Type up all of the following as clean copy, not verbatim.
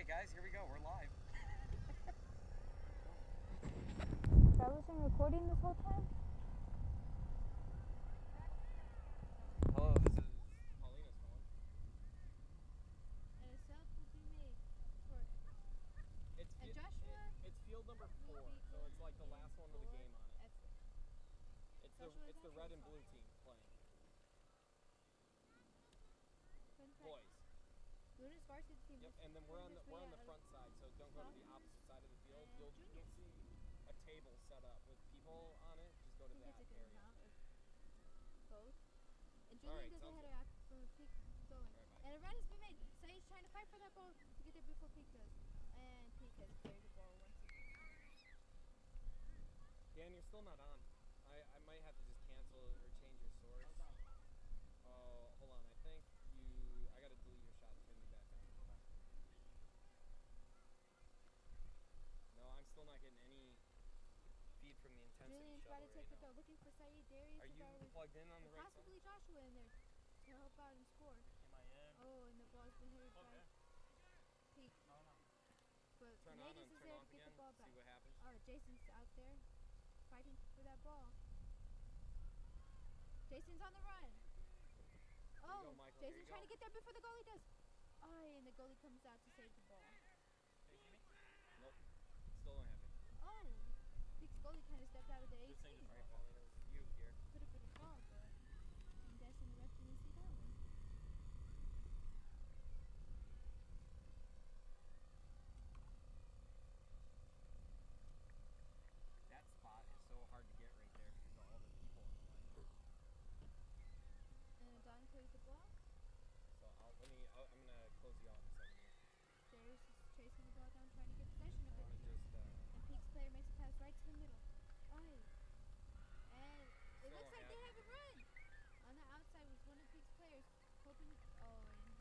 Alright guys, here we go. We're live. I wasn't recording this whole time? Hello, this is Paulina's phone. And a sub will be made for It's Joshua. It's field number 4, so it's like the last one of the game on it. It's the red and blue team playing. Boys. Luna's varsity team. Yep, and then we're on the front side, so don't go to the opposite side of the field. You'll see a table set up with people on it. Just go to that area. Both. And Julian goes ahead after Peak going. And a run has been made. Saeed's trying to fight for that ball to get there before Peak does. And Peak has carried the ball once again. Dan, you're still not on. I might have to just cancel or change your source. Oh, hold on. I think I gotta delete your shot and turn you back on. No, I'm still not getting any feed from the intensity Julian's shuttle trying to take right it now. though, looking for Saeed. Darius Are you plugged in on the right side? possibly Joshua in there to help out and score. Am I in? Oh, and the ball's been headed by Peak. No, no. But Turn on Nate and is turn there off to get again. the ball back. See what happens. Alright, Jason's out there fighting for that ball. Jason's on the run. Oh, go, Michael. Jason's trying to get there before the goalie does. Oh, and the goalie comes out to save the ball. Nope. Still don't have it. Oh, Peak's goalie kind of stepped out of the 18. Alright, Paulina, it was you here. Could have been a ball, but I'm guessing the ref didn't see that one. That spot is so hard to get right there because of all the people in the line. And Don carries the ball. So I'm gonna close you out in a second. Darius is chasing the ball down, trying to get possession of it. I'm gonna just And Peak's player makes a pass right to the middle. Aye. And it Still looks like they have a run. On the outside was one of Peak's players hoping. Oh, and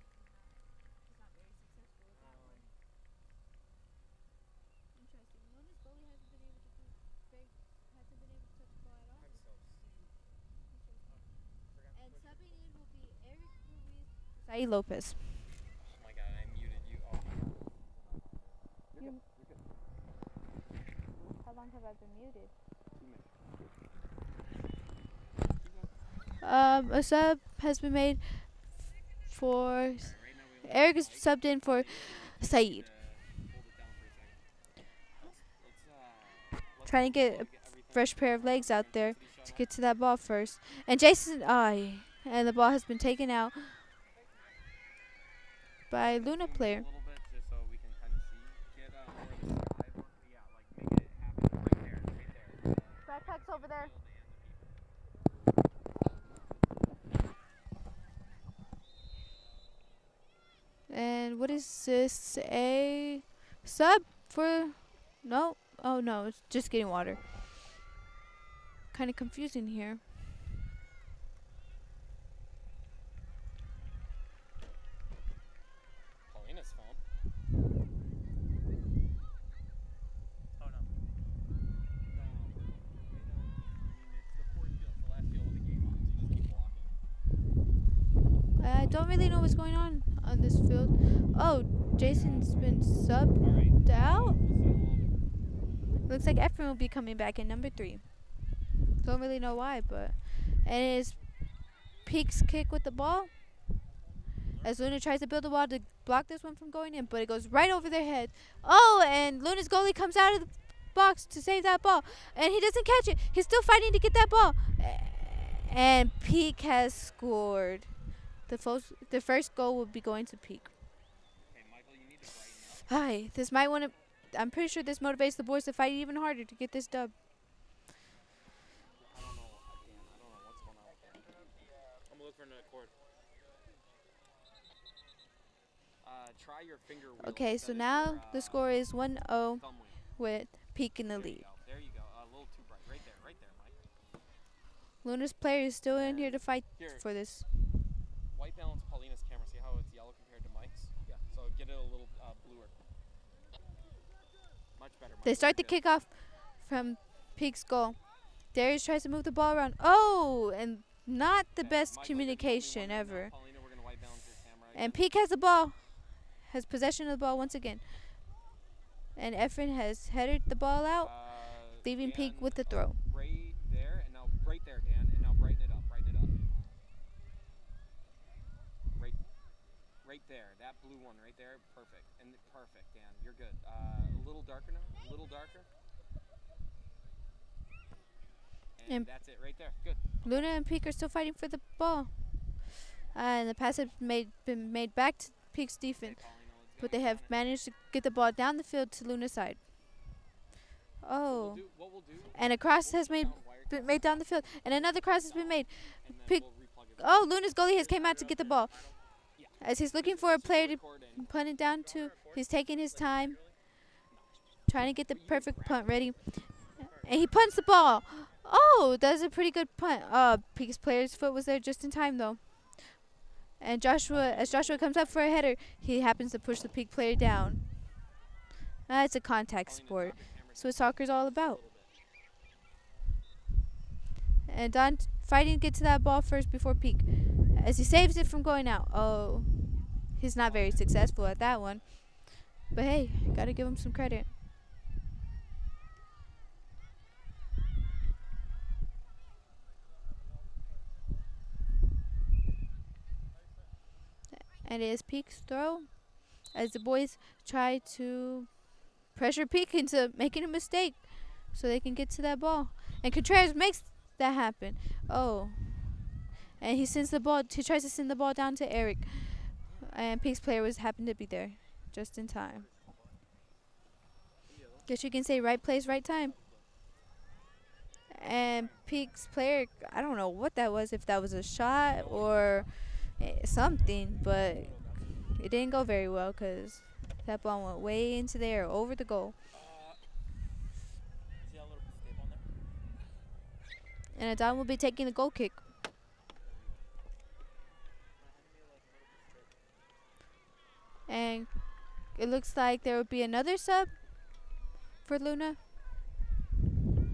he's not very successful with that one. Interesting. Luna's goalie hasn't been able to touch the ball at all. I'm so And subbing in will be Eric Ruiz. Saeed Lopez. Oh my god, I muted you. Oh my god. You're good. You're good. How long have I been muted? 2 minutes. A sub has been made for Eric is subbed in for Saeed. Trying to get a fresh pair of legs out there to get to that ball first. And Jason, and the ball has been taken out by Luna player. A little bit just so we can kind of see. Get more of the sky. Yeah, like make it happen right there. Right there. Backpack's over there. And what is this? A sub for? No. Oh no, it's just getting water. Kind of confusing here. Paulina's phone. Oh, no. No, it's the 4th field, the last field of the game on, so just keep walking. I don't really know what's going on this field. Oh, Jason's been subbed out. Looks like Efren will be coming back in number 3. Don't really know why, but and it is Peak's kick with the ball. As Luna tries to build a wall to block this one from going in, but it goes right over their head. Oh, and Luna's goalie comes out of the box to save that ball, and he doesn't catch it. He's still fighting to get that ball, and Peak has scored. The first goal will be going to Peak. Okay, Michael, you need to brighten up. Hi, this might want to. I'm pretty sure this motivates the boys to fight even harder to get this dub. I don't know what's going on with that. I'm gonna look for another cord. Try your finger wheel. Okay, so now the score is 1-0 thumb wheel. with Peak in the There you lead. go. There you go. A little too bright. Right there, Mike. Luna's player is still in here to fight Here. for this. White balance Paulina's camera. See how it's yellow compared to Mike's? Yeah. So get it a little bluer. Much better. They start the kickoff from Peak's goal. Darius tries to move the ball around. Oh, and not the best Michael, communication you're the only one ever. right now. Paulina, we're gonna white balance your camera. And Peak has the ball. has possession of the ball once again. And Efren has headed the ball out, leaving Peak with the throw. Right there, and now right there, Dan, and now brighten it up, brighten it up. Right there, that blue one right there, perfect, and perfect, Dan, you're good. A little darker now, a little darker. And that's it right there, good. Luna and Peak are still fighting for the ball. And the pass has been made back to Peak's defense, but they have managed to get the ball down the field to Luna's side. Oh, and a cross has been made down the field, and another cross has been made. Oh, Luna's goalie has came out to get the ball. As he's looking for a player to punt it down to, he's taking his time, trying to get the perfect punt ready. And he punts the ball. Oh, that's a pretty good punt. Peak's player's foot was there just in time, though. And as Joshua comes up for a header, he happens to push the Peak player down. It's a contact sport. That's what soccer's all about. And Don fighting to get to that ball first before Peak, as he saves it from going out. Oh, he's not very successful at that one. But hey, gotta give him some credit. And it is Peak's throw, as the boys try to pressure Peak into making a mistake so they can get to that ball. And Contreras makes that happen. Oh. And he sends the ball, he tries to send the ball down to Eric. And Peak's player happened to be there just in time. Guess you can say right place, right time. And Peak's player, I don't know what that was, if that was a shot or something, but it didn't go very well because that ball went way into the air, over the goal. And Adon will be taking the goal kick. And it looks like there will be another sub for Luna.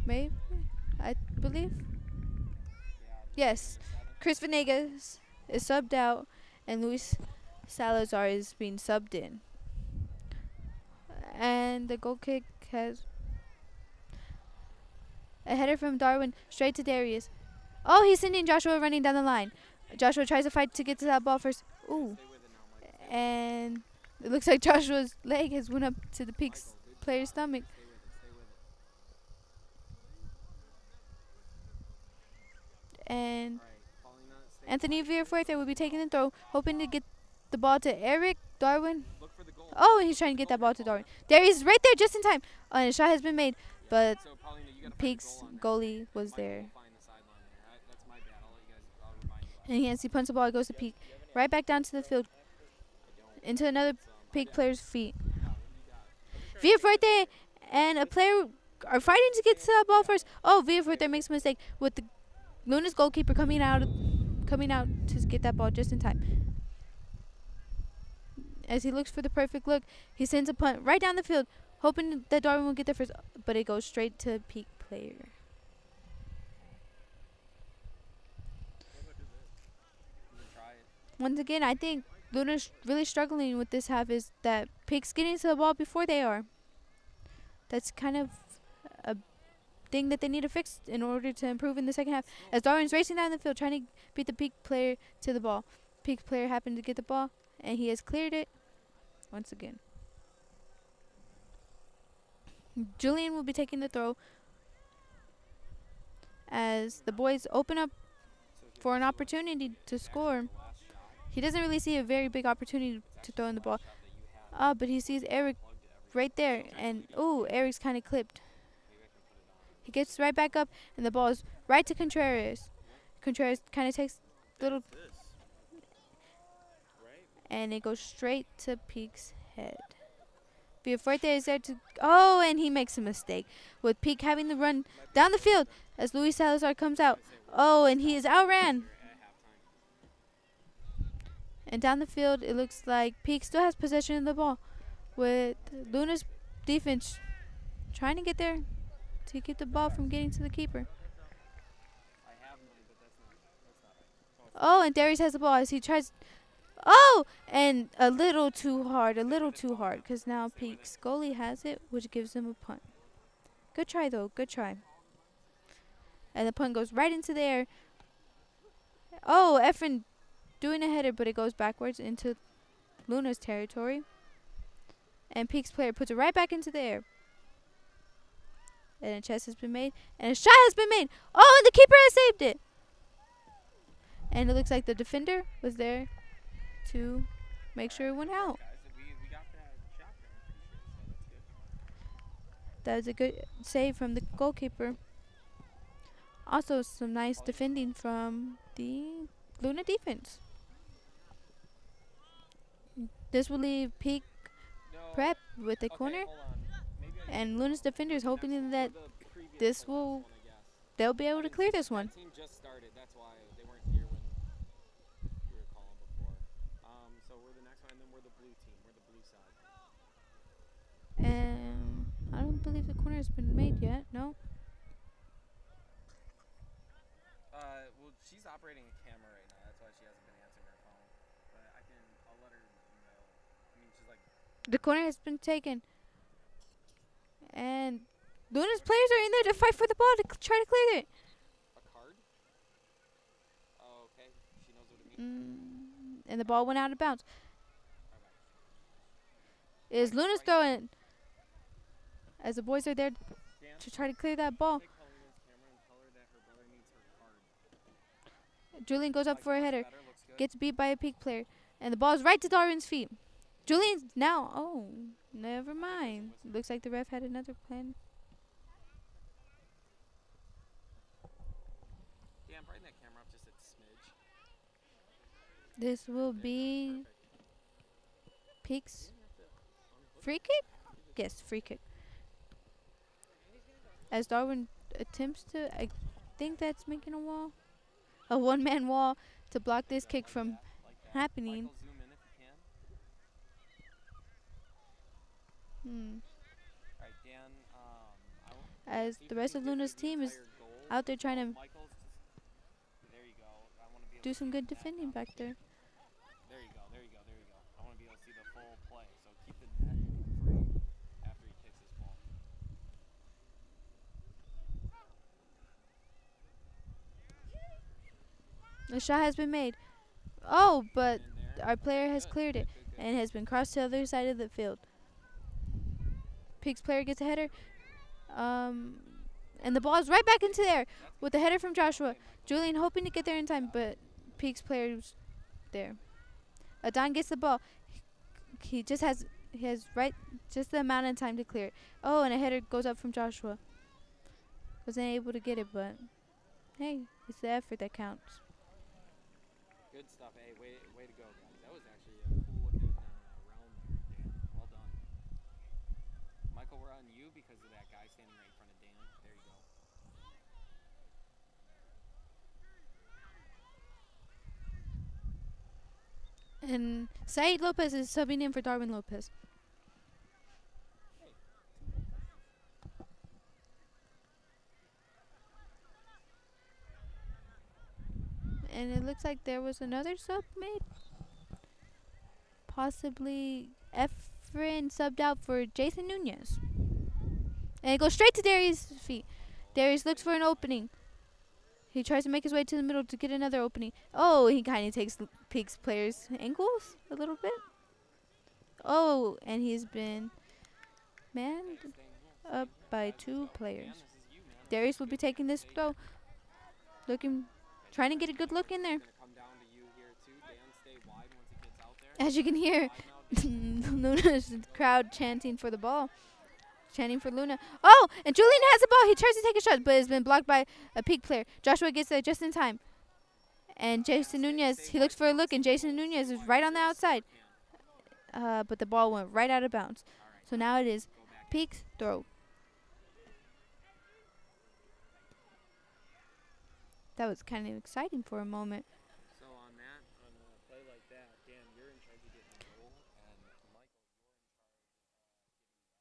Maybe, I believe. Yes, Chris Venegas is subbed out, and Luis Salazar is being subbed in. And the goal kick has a header from Darwin straight to Darius. Oh, he's sending Joshua running down the line. Joshua tries to fight to get to that ball first. Ooh. And it looks like Joshua's leg has went up to the Peak's player's stomach. And Anthony Villafuerte will be taking the throw, hoping to get the ball to Eric Darwin. Oh, and he's trying to get that ball to Darwin. There he is, right there, just in time. And a shot has been made, but Peak's goalie was there. And he punts the ball, it goes to Peak. Right back down to the field, into another Peak player's feet. Villafuerte and a player are fighting to get to that ball first. Oh, Villafuerte makes a mistake with the Luna's goalkeeper coming out to get that ball just in time. As he looks for the perfect look, he sends a punt right down the field, hoping that Darwin will get there first, but it goes straight to Peak player. Once again, I think Luna's really struggling with this half is that Peak's getting to the ball before they are. That's kind of a thing that they need to fix in order to improve in the second half. As Darwin's racing down the field trying to beat the Peak player to the ball. Peak player happened to get the ball, and he has cleared it once again. Julian will be taking the throw as the boys open up for an opportunity to score. He doesn't really see a very big opportunity to throw in the ball. But he sees Eric right there, and Eric's kind of clipped. He gets right back up, and the ball is right to Contreras. Contreras kind of takes a little, and it goes straight to Peak's head. Villafuerte is there to, and he makes a mistake with Peak having to run down the field as Luis Salazar comes out. And he is outran. And down the field, it looks like Peak still has possession of the ball, with Luna's defense trying to get there to keep the ball from getting to the keeper. And Darius has the ball as he tries Oh, and a little too hard, because now Peak's goalie has it, which gives him a punt. Good try, though. Good try. And the punt goes right into the air. Oh, Efren doing a header, but it goes backwards into Luna's territory. And Peak's player puts it right back into the air. And a chest has been made. And a shot has been made. Oh, and the keeper has saved it. And it looks like the defender was there to make sure it went out. Guys, we got that chapter, I'm pretty sure, so that's good. That was a good save from the goalkeeper. Also, some nice defending from the Luna defense. This will leave Peak No. prep with a Okay, corner. hold on. Maybe I And Luna's defenders hoping that the previous this playoffs will- one, I guess. they'll be able I to didn't clear see- this one. That team just started. That's why they weren't here when we were calling before. So we're the next one, and then we're the blue team. We're the blue side. And I don't believe the corner has been made yet. No. Well, she's operating a camera right now. That's why she hasn't been answering her phone. But I'll let her know. I mean, she's like, The corner has been taken. And Luna's players are in there to fight for the ball to try to clear it. a card? Oh, okay. She knows what it means. And the ball went out of bounds. Alright. Is Luna's throwing as the boys are there Dan, to try to clear that ball. take Paulina's camera and tell her that her brother needs her card. Julian goes up Like, for a looks header. better, looks good. Gets beat by a Peak player. And the ball is right to Darwin's feet. Julian's now. Oh, never mind. Looks like the ref had another plan. Dan, brighten that camera up just a smidge. This will be Perfect. Peak's free kick? Yes, free kick. As Darwin attempts to, I think that's making a wall. A one-man wall to block this kick from Like that. happening. Michael, zoom in if you can. Alright, Dan, As the rest of Luna's team is out there trying to Michael's just, there you go. I want to be able do to some see good the defending background. back there. There you go, there you go, there you go. I want to be able to see the full play. So keep the net free after he kicks his ball. The shot has been made. Oh, but In there. our player has Good, cleared it good, good, good. and has been crossed to the other side of the field. Peak's player gets a header. And the ball is right back into there with the header from Joshua. Okay, Michael. Julian hoping to get there in time, but Peak's player's there. Adon gets the ball. He has right just the amount of time to clear it. Oh, and a header goes up from Joshua. Wasn't able to get it, but hey, it's the effort that counts. Good stuff. Hey, way to go, guys. That was actually a cool looking realm there, Dan. Well done. Michael, we're on you because of that guy standing right in front of Dan. There you go. And Saeed Lopez is subbing in for Darwin Lopez. And it looks like there was another sub made. Possibly Efren subbed out for Jason Nunez. And it goes straight to Darius' feet. Darius looks for an opening. He tries to make his way to the middle to get another opening. Oh, he kind of takes Peak's player's ankles a little bit. Oh, and he's been manned up by two players. Dan, this is you, man. Darius will be taking this throw. Trying to get a good look in there. It's gonna come down to you here too. Dan, stay wide once he gets out there. As you can hear, Wide now, Dan. Luna's crowd chanting for the ball. Chanting for Luna. Oh, and Julian has the ball. He tries to take a shot, but it's been blocked by a Peak player. Joshua gets there just in time. And Jason Nunez, he looks for a look, and Jason Nunez is right on the outside. But the ball went right out of bounds. So now it is Peak's throw. That was kind of exciting for a moment. So on that, on a play like that, Dan, you're in charge of getting the goal, and Michael, you're in charge of getting the action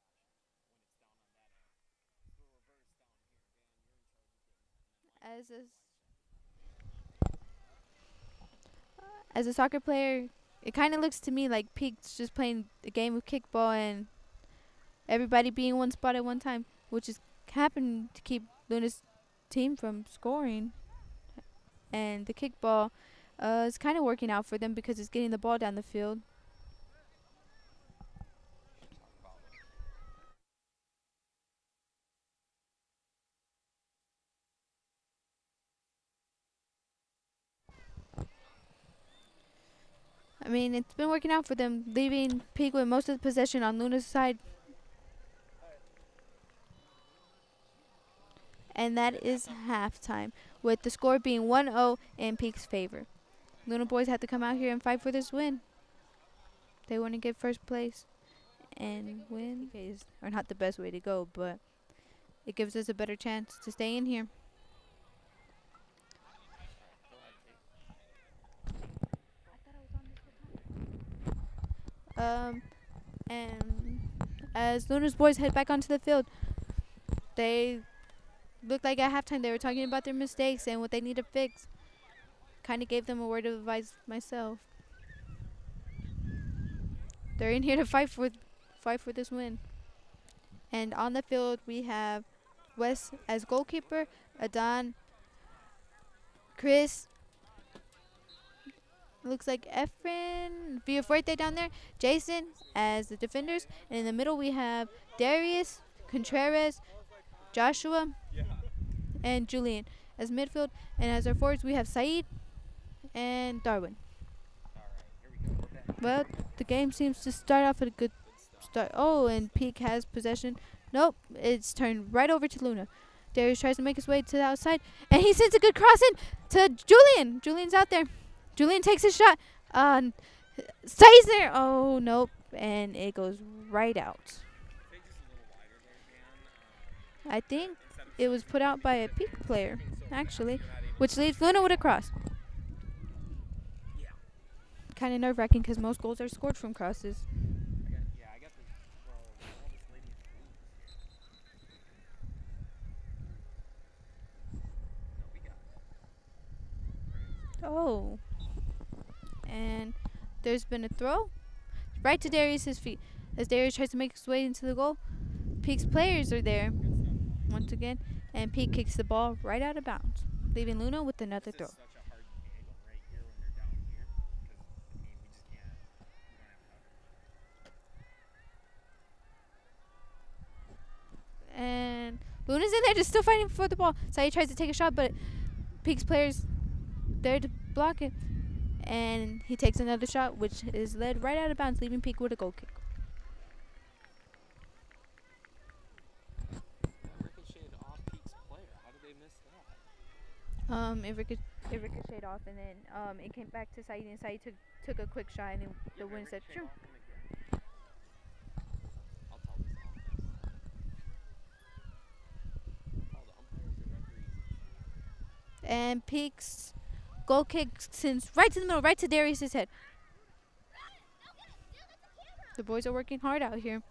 when it's down on that end. So reverse down here, Dan, you're in charge of getting that. As a soccer player It kind of looks to me like Peak's just playing a game of kickball and everybody being in one spot at one time, which is happened to keep Luna's team from scoring. And the kickball is kind of working out for them because it's getting the ball down the field. I mean, it's been working out for them, leaving Peak with most of the possession on Luna's side. And that is halftime, with the score being 1-0 in Peak's favor. Luna boys have to come out here and fight for this win. They want to get first place and win. Are not the best way to go, but it gives us a better chance to stay in here. And as Luna's boys head back onto the field, they looked like at halftime they were talking about their mistakes and what they need to fix. Kind of gave them a word of advice myself. They're in here to fight for this win. And on the field we have Wes as goalkeeper, Adon, Chris, looks like Efren, Villafuerte down there, Jason as the defenders, and in the middle we have Darius, Contreras, Joshua, and Julian as midfield, and as our forwards we have Saeed and Darwin. Well, the game seems to start off at a good start. Oh, and Peak has possession. Nope, it's turned right over to Luna. Darius tries to make his way to the outside, and he sends a good cross in to Julian. Julian's out there. Julian takes a shot. Stays there. Oh, nope, and it goes right out. I think it was put out by a Peak player, actually, which leaves Luna with a cross. Kind of nerve-wracking because most goals are scored from crosses. Oh. And there's been a throw right to Darius's feet. As Darius tries to make his way into the goal, Peak's players are there once again, and Peak kicks the ball right out of bounds, leaving Luna with another throw. And Luna's in there just still fighting for the ball. Saeed tries to take a shot, but Peak's players there to block it. And he takes another shot, which is led right out of bounds, leaving Peak with a goal kick. Ricocheted off Peak's player. How did they miss that? It ricocheted off, and then it came back to Saeed, and Saeed took a quick shot, and then the wind said, "True." And Peak's goal kick sends right to the middle, right to Darius's head. The boys are working hard out here.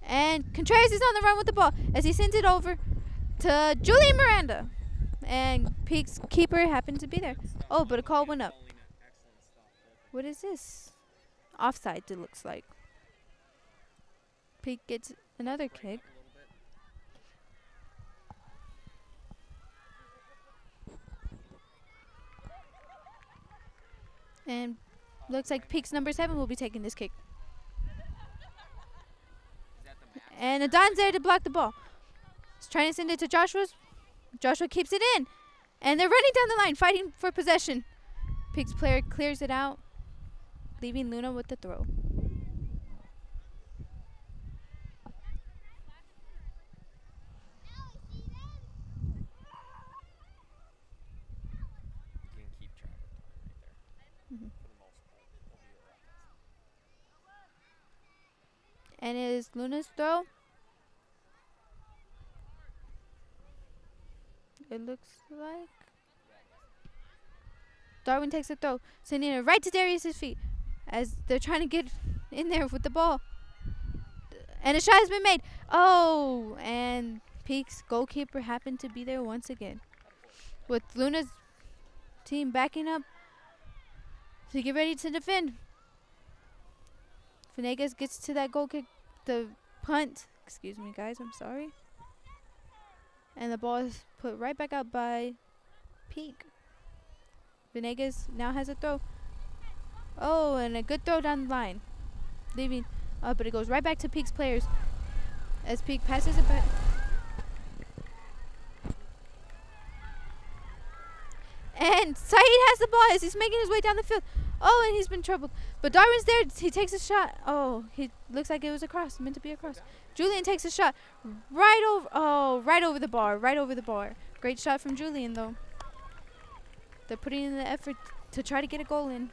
And Contreras is on the run with the ball as he sends it over to Julian Miranda. And Peak's keeper happened to be there. Oh, but a call went up. What is this? Offside, it looks like. Peak gets another kick. And looks like Peak's number 7 will be taking this kick. And Adon's there to block the ball. He's trying to send it to Joshua's. Joshua keeps it in. And they're running down the line, fighting for possession. Peak's player clears it out, leaving Luna with the throw. And it is Luna's throw. It looks like Darwin takes a throw, sending it right to Darius's feet as they're trying to get in there with the ball. And a shot has been made. Oh, and Peak's goalkeeper happened to be there once again. With Luna's team backing up, So get ready to defend. Venegas gets to that goal kick, the punt. Excuse me, guys. I'm sorry. And the ball is put right back out by Peak. Venegas now has a throw. Oh, and a good throw down the line. Leaving, but it goes right back to Peak's players. As Peak passes it back. And Saeed has the ball as he's making his way down the field. Oh, and he's been troubled. But Darwin's there. He takes a shot. Oh, he looks like it was a cross. Meant to be a cross. Julian takes a shot right over. Oh, right over the bar. Right over the bar. Great shot from Julian, though. They're putting in the effort to try to get a goal in.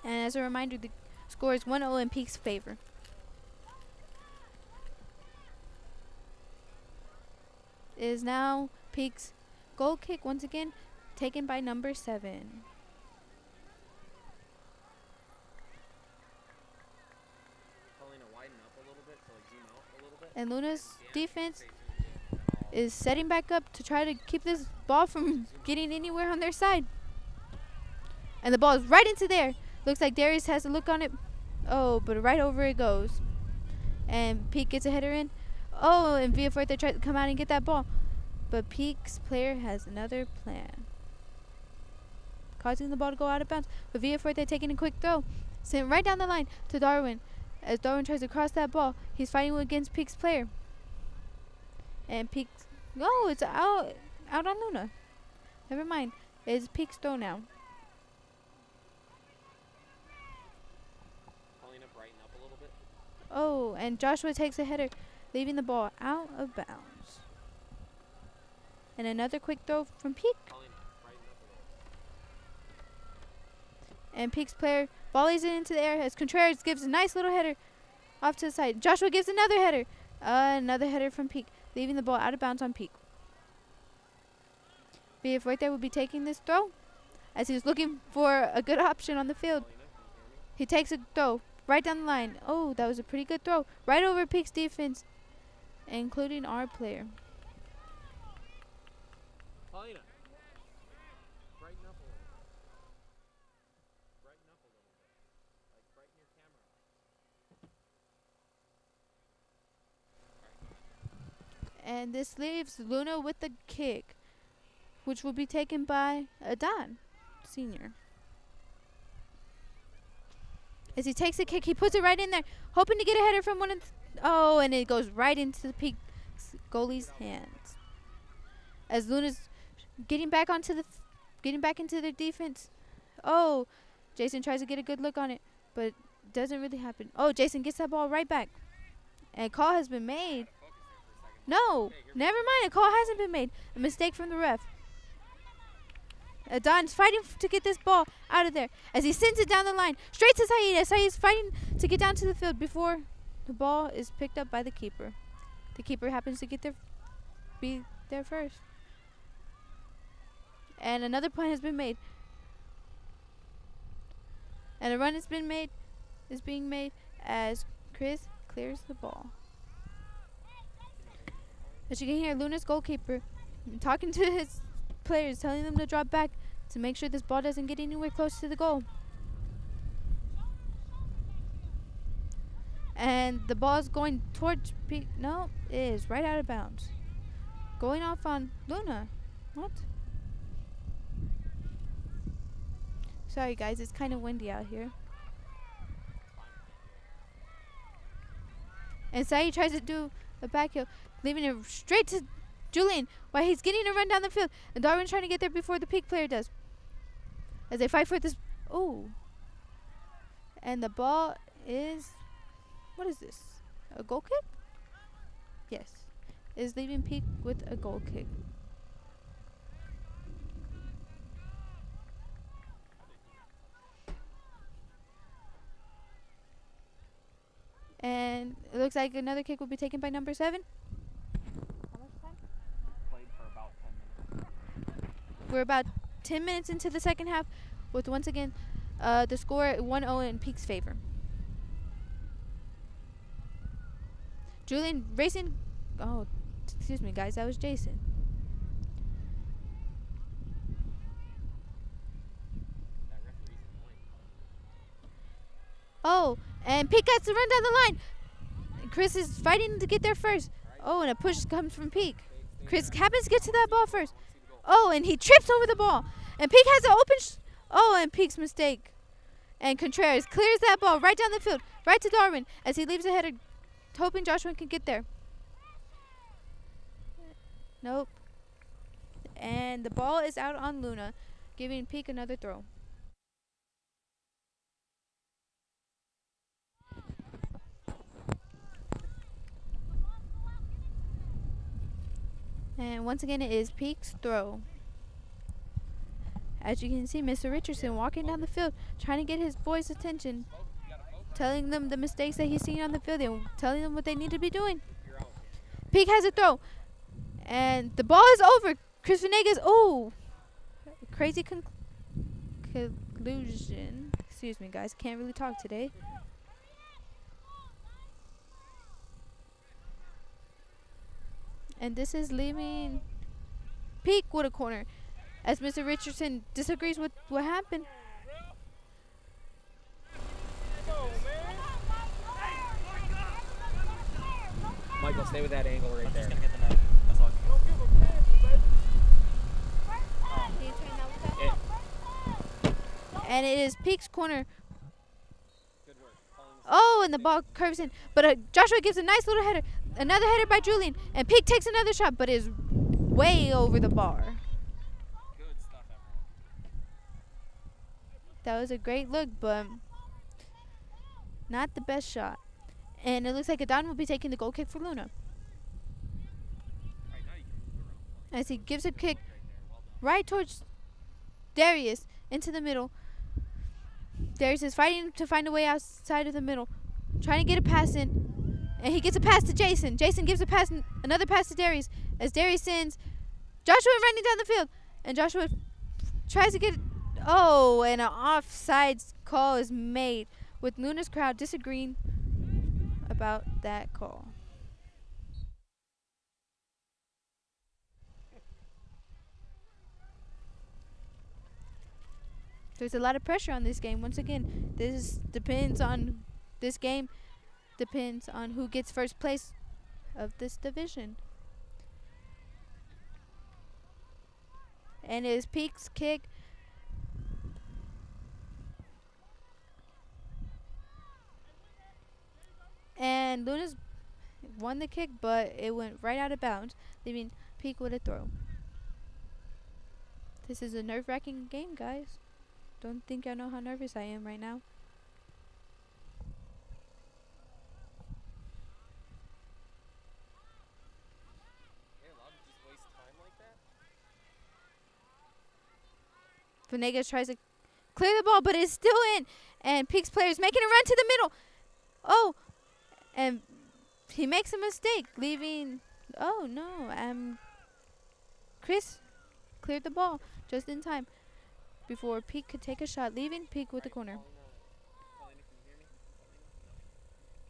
And as a reminder, the score is 1-0 in Peak's favor. It is now Peak's goal kick once again, taken by number 7. And Luna's defense is setting back up to try to keep this ball from getting anywhere on their side. And the ball is right into there. Looks like Darius has a look on it. Oh, but right over it goes. And Peak gets a header in. Oh, and Villafuerte tried to come out and get that ball. But Peak's player has another plan, causing the ball to go out of bounds. But Villafuerte taking a quick throw, sent right down the line to Darwin. As Darwin tries to cross that ball, he's fighting against Peak's player. And Peak's, oh, it's out on Luna. Never mind, it's Peak's throw now. Brighten up a little bit. Oh, and Joshua takes a header, leaving the ball out of bounds. And another quick throw from Peak. And Peak's player volleys it into the air as Contreras gives a nice little header off to the side. Joshua gives another header. Another header from Peak, leaving the ball out of bounds on Peak. Villafuerte will be taking this throw as he's looking for a good option on the field. He takes a throw right down the line. Oh, that was a pretty good throw. Right over Peak's defense, including our player. Paulina, brighten up a little bit. Brighten up a little bit. Like, brighten your camera up. And this leaves Luna with the kick, which will be taken by Adan, Sr. As he takes the kick, he puts it right in there, hoping to get a header from one of oh, and it goes right into the Peak goalie's hands. As Luna's getting back into their defense. Oh, Jason tries to get a good look on it, but it doesn't really happen. Oh, Jason gets that ball right back. And a call has been made. No, never mind. A call hasn't been made. A mistake from the ref. Don's fighting to get this ball out of there as he sends it down the line straight to Saeed. As Saeed's fighting to get down to the field before the ball is picked up by the keeper. The keeper happens to be there first. And another point has been made. And a run is being made as Chris clears the ball. As you can hear, Luna's goalkeeper talking to his players, telling them to drop back to make sure this ball doesn't get anywhere close to the goal. And the ball is going towards no, it is right out of bounds. Going off on Luna. What? Sorry guys, it's kind of windy out here. And Saeed tries to do a back heel, leaving it straight to Julian while he's getting a run down the field. And Darwin's trying to get there before the Peak player does. As they fight for this. Oh. And the ball is. What is this? A goal kick? Yes. Is leaving Peak with a goal kick. And it looks like another kick will be taken by number 7. How much time? Played for about 10 minutes. We're about 10 minutes into the second half with once again the score 1-0 in Peak's favor. Julian racing. Oh, excuse me, guys. That was Jason. That Oh, and Peak has to run down the line. Chris is fighting to get there first. Oh, and a push comes from Peak. Chris happens to get to that ball first. Oh, and he trips over the ball. And Peak has an open. Oh, and Peak's mistake. And Contreras clears that ball right down the field, right to Darwin, as he leaves a header, hoping Joshua can get there. Nope. And the ball is out on Luna, giving Peak another throw. And once again, it is Peak's throw. As you can see, Mr. Richardson walking down the field, trying to get his boys' attention, telling them the mistakes that he's seen on the field and telling them what they need to be doing. Peak has a throw. And the ball is over. Chris Venegas, oh, crazy conclusion. Excuse me, guys. Can't really talk today. And this is leaving Peak with a corner, as Mr. Richardson disagrees with what happened. Michael, stay with that angle right there. I'm just gonna get the net. That's all. And it is Peak's corner. Good work. Oh, and the ball curves in. But Joshua gives a nice little header. Another header by Julian. And Peak takes another shot, but is way over the bar. Good stuff, everyone. That was a great look, but not the best shot. And it looks like Adon will be taking the goal kick for Luna. Right now you can move around. As he gives a kick Right there. Well done. right towards Darius into the middle. Darius is fighting to find a way outside of the middle, trying to get a pass in, and he gets a pass to Jason. Jason gives a pass, another pass to Darius, as Darius sends Joshua running down the field, and Joshua tries to get. Oh, and an offsides call is made, with Luna's crowd disagreeing about that call. There's a lot of pressure on this game. Once again, this game depends on who gets first place of this division. And it is Peak's kick. And Luna's won the kick, but it went right out of bounds, leaving Peak with a throw. This is a nerve-wracking game, guys. Don't think I know how nervous I am right now. You're allowed to just waste time like that? Venegas tries to clear the ball, but it's still in. And Peak's player is making a run to the middle. Oh, and he makes a mistake, leaving. Oh no, Chris cleared the ball just in time before Peak could take a shot, leaving Peak with the corner. Paulina, can you hear me?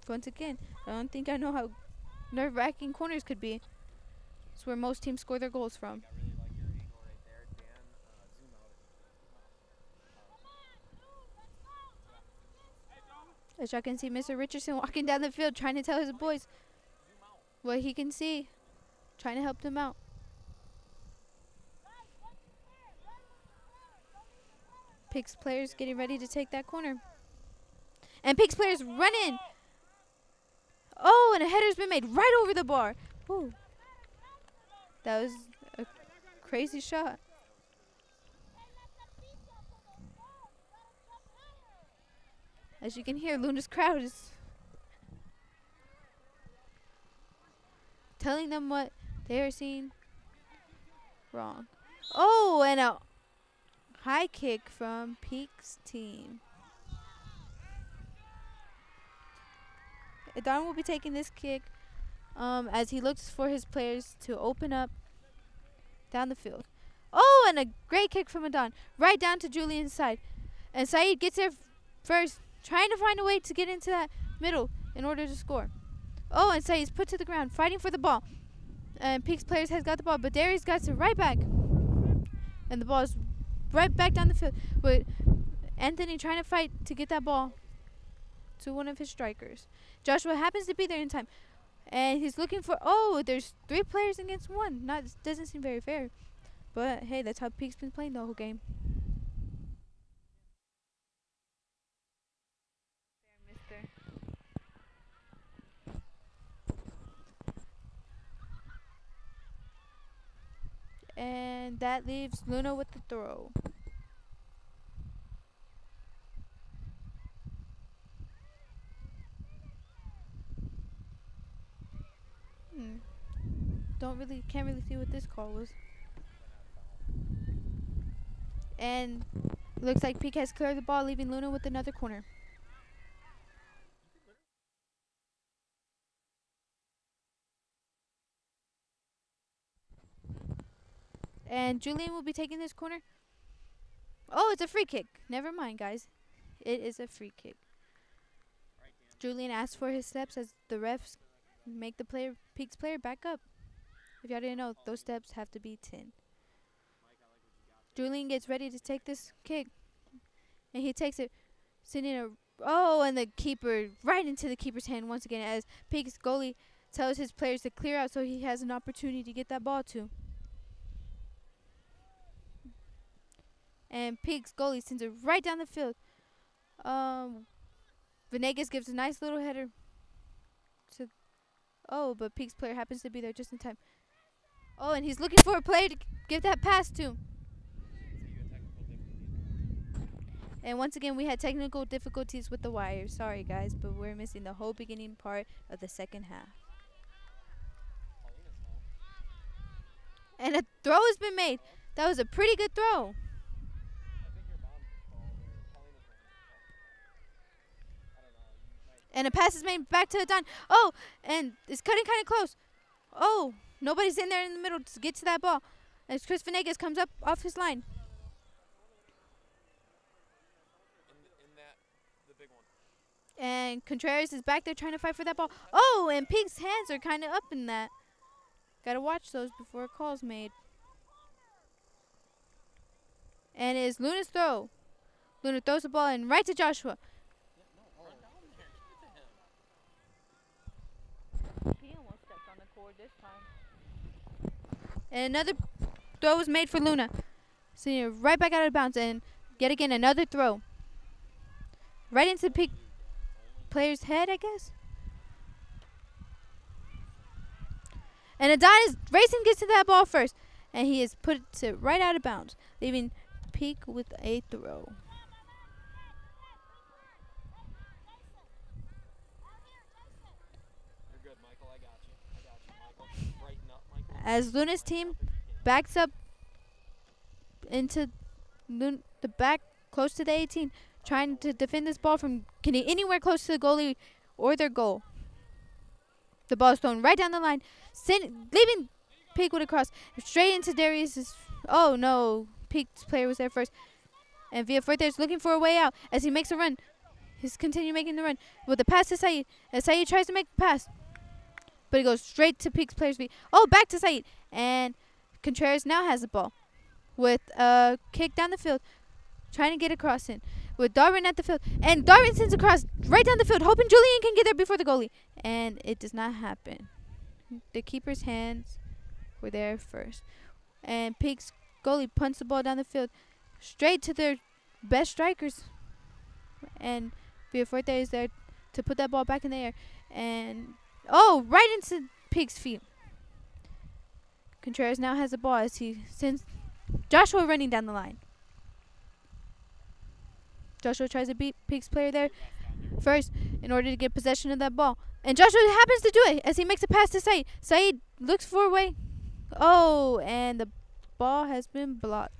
Once again, I don't think I know how nerve-wracking corners could be. It's where most teams score their goals from. I really like your angle right there, Dan. Zoom out. As y'all can see, Mr. Richardson walking down the field trying to tell his boys what he can see, trying to help them out. Peak's players getting ready to take that corner. And Peak's players run in. Oh, and a header's been made right over the bar. Ooh. That was a crazy shot. As you can hear, Luna's crowd is telling them what they are seeing wrong. Oh, and a high kick from Peak's team. Adon will be taking this kick as he looks for his players to open up down the field. Oh, and a great kick from Adon, right down to Julian's side. And Saeed gets there first, trying to find a way to get into that middle in order to score. Oh, and Saeed's put to the ground, fighting for the ball. And Peak's players has got the ball, but Darius got it right back. And the ball is right back down the field with Anthony trying to fight to get that ball. to one of his strikers. Joshua happens to be there in time. And he's looking for, oh, there's 3 players against 1. Doesn't seem very fair. But hey, that's how Peak's been playing the whole game. There, mister. And that leaves Luna with the throw. Can't really see what this call was. And looks like Peak has cleared the ball, leaving Luna with another corner. And Julian will be taking this corner. Oh, it's a free kick. Never mind, guys. It is a free kick. Julian asks for his steps as the refs make the Peak's player back up. If y'all didn't know, those steps have to be 10. Julian gets ready to take this kick. And he takes it, sending and the keeper, right into the keeper's hand once again, as Peak's goalie tells his players to clear out so he has an opportunity to get that ball to. And Peak's goalie sends it right down the field. Venegas gives a nice little header to, but Peak's player happens to be there just in time. Oh, and he's looking for a player to give that pass to. And once again, we had technical difficulties with the wires. Sorry, guys, but we're missing the whole beginning part of the second half. And a throw has been made. That was a pretty good throw. And a pass is made back to Adon. Oh, and it's cutting kind of close. Oh, nobody's in there in the middle to get to that ball. As Chris Venegas comes up off his line. And Contreras is back there trying to fight for that ball. Oh, and Peak's hands are kind of up in that. Got to watch those before a call's made. And it is Luna's throw. Luna throws the ball in right to Joshua. He almost stepped on the cord this time. And another throw was made for Luna. Sending it right back out of bounds. And yet again, another throw. Right into Peak player's head, I guess. And Adonis racing gets to that ball first. And he has put it right out of bounds, leaving Peak with a throw. As Luna's team backs up into the back close to the 18, trying to defend this ball from getting anywhere close to the goalie or their goal. The ball is thrown right down the line, leaving Peak with a cross straight into Darius's. Oh no, Peak's player was there first. And Villafuerte is looking for a way out as he makes a run. He's continuing making the run with the pass to Saeed. As Saeed tries to make the pass, but it goes straight to Peak's player's feet. Oh, back to Saeed. And Contreras now has the ball with a kick down the field, trying to get across in. With Darwin at the field. And Darwin sends a cross right down the field, hoping Julian can get there before the goalie. And it does not happen. The keeper's hands were there first. And Peak's goalie punts the ball down the field, straight to their best strikers. And Villafuerte is there to put that ball back in the air. And, right into Peak's feet. Contreras now has the ball as he sends Joshua running down the line. Joshua tries to beat Peak's player there first in order to get possession of that ball. And Joshua happens to do it as he makes a pass to Saeed. Saeed looks for a way. Oh, and the ball has been blocked.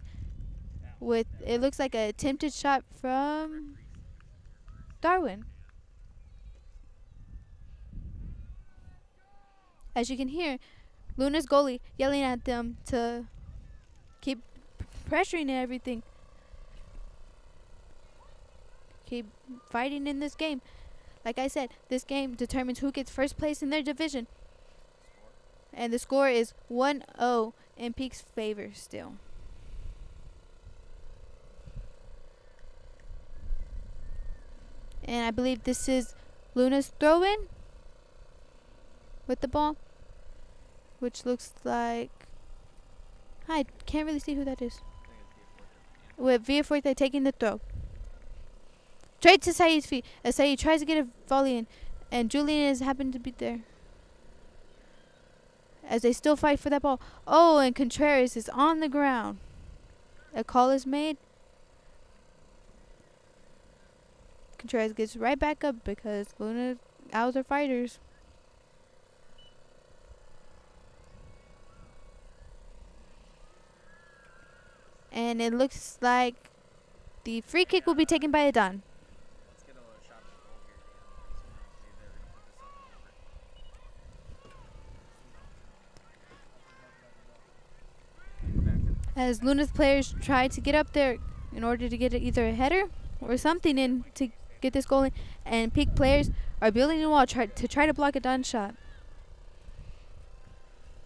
With, it looks like an attempted shot from Darwin. As you can hear, Luna's goalie yelling at them to keep pressuring and everything. Keep fighting in this game. Like I said, this game determines who gets first place in their division. And the score is 1-0 in Peak's favor still. And I believe this is Luna's throw-in with the ball, which looks like, I can't really see who that is. With Villafuerte taking the throw. Straight to Saeed's feet as Saeed tries to get a volley in, and Julian has happened to be there. As they still fight for that ball. Oh, and Contreras is on the ground. A call is made. Contreras gets right back up because Luna Owls are fighters. And it looks like the free kick will be taken by Adon. Let's get a shot on goal here, Dan. They're going to put this up and over. As Luna's players try to get up there in order to get either a header or something in to get this goal in, and Peak players are building a wall to try to block a Don shot.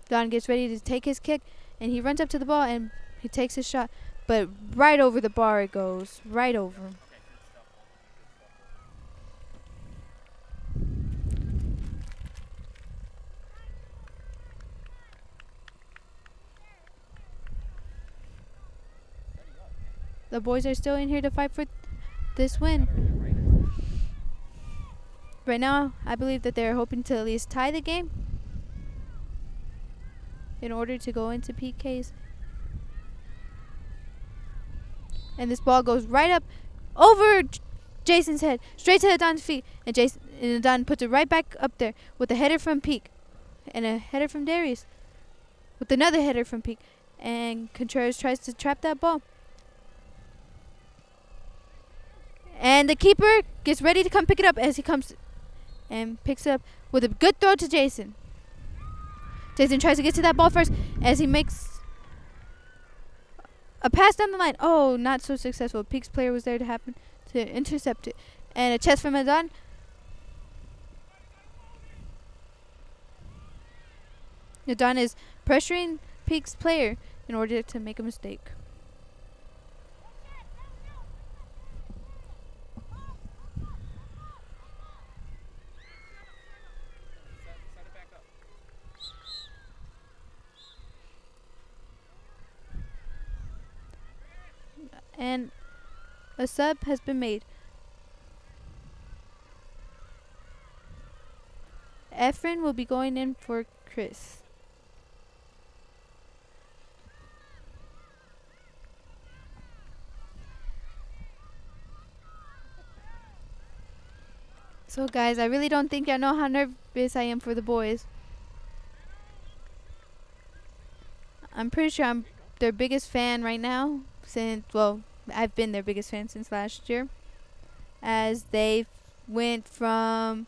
Don gets ready to take his kick, and he runs up to the ball and he takes his shot, but right over the bar it goes, right over. Okay, The boys are still in here to fight for this win. Right now, I believe that they're hoping to at least tie the game in order to go into PKs. And this ball goes right up over Jason's head, straight to Adon's feet, and Adon puts it right back up there with a header from Peak and a header from Darius with another header from Peak, and Contreras tries to trap that ball. And the keeper gets ready to come pick it up as he comes and picks it up with a good throw to Jason. Jason tries to get to that ball first as he makes a pass down the line. Oh, not so successful. Peak's player was there to happen to intercept it. And a chest from Adon. Adon is pressuring Peak's player in order to make a mistake. set it back up. And a sub has been made. Efren will be going in for Chris. So guys, I really don't think y'all know how nervous I am for the boys. I'm pretty sure I'm their biggest fan right now since, well, I've been their biggest fan since last year. As they went from,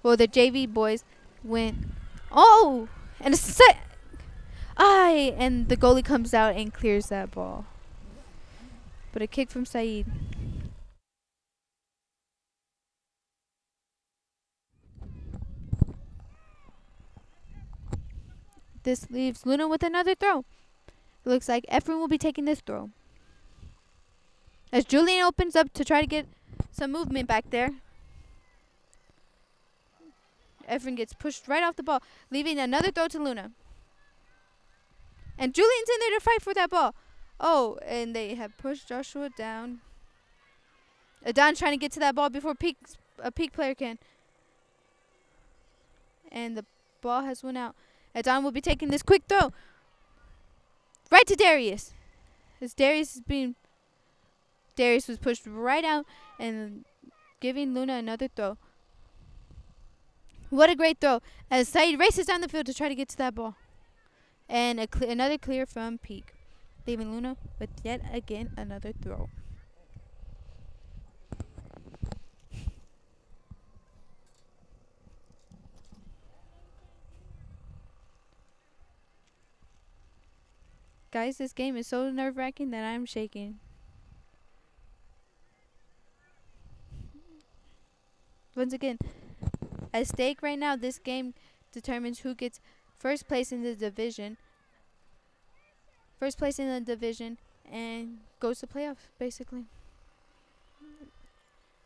well, the JV boys went, oh, and and the goalie comes out and clears that ball. But a kick from Saeed. This leaves Luna with another throw. It looks like Efren will be taking this throw. As Julian opens up to try to get some movement back there. Efren gets pushed right off the ball, leaving another throw to Luna. And Julian's in there to fight for that ball. Oh, and they have pushed Joshua down. Adon's trying to get to that ball before a Peak player can. And the ball has went out. Adon will be taking this quick throw. Right to Darius. As Darius was pushed right out and giving Luna another throw. What a great throw. As Saeed races down the field to try to get to that ball. And another clear from Peak. Leaving Luna with yet again another throw. Guys, this game is so nerve-wracking that I'm shaking. Once again, at stake right now, this game determines who gets first place in the division. First place in the division and goes to playoffs, basically.